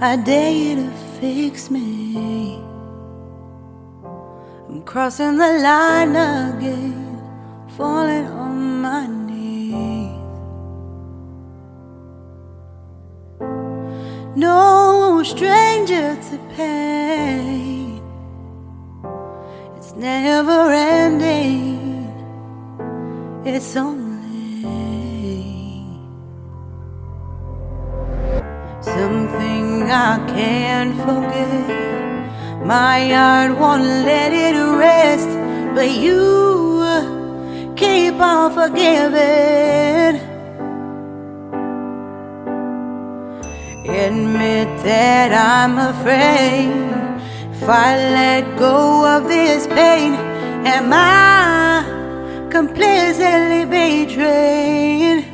I dare you to fix me. I'm crossing the line again, falling on my knees. No stranger to pain, it's never ending, it's only something I can't forget. My heart won't let it rest, but you keep on forgiving. Admit that I'm afraid. If I let go of this pain, am I completely betrayed?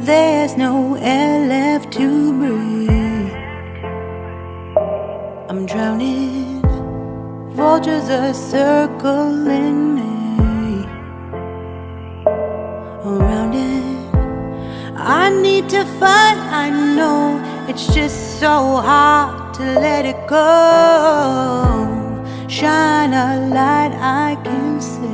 There's no air left to breathe. I'm drowning, vultures are circling me. Around it, I need to fight. I know it's just so hard to let it go. Shine a light I can see.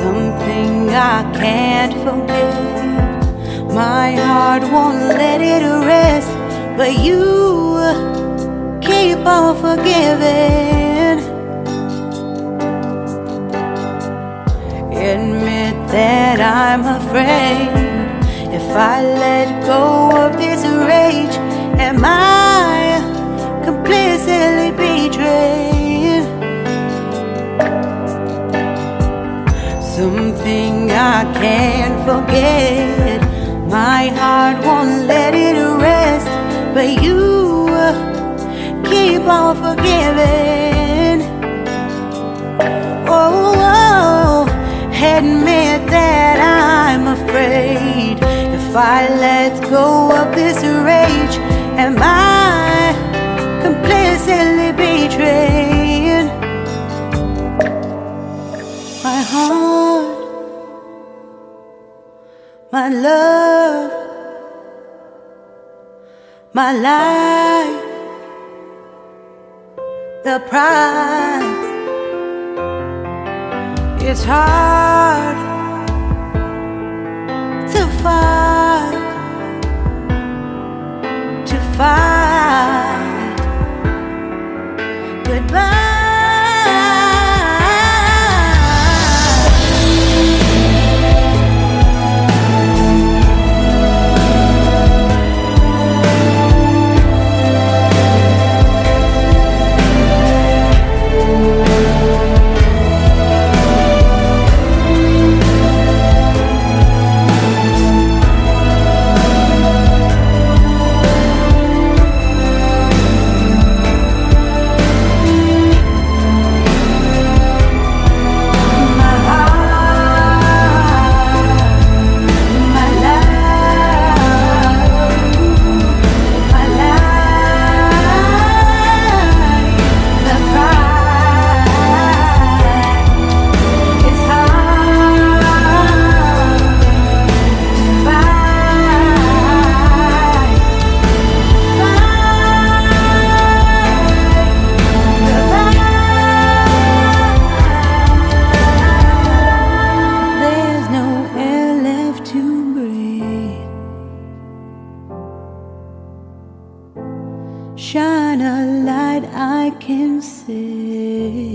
Something I can't forget. My heart won't let it rest, but you keep on forgiving. Admit that I'm afraid. If I let go of this rage, am I completely betrayed? Something I can't forget. My heart won't let it rest, but you keep on forgiving. Oh, admit that I'm afraid. If I let go of this rage, am I completely betrayed? My heart, my love, my life, the price. It's hard to fight, goodbye. Shine a light I can see.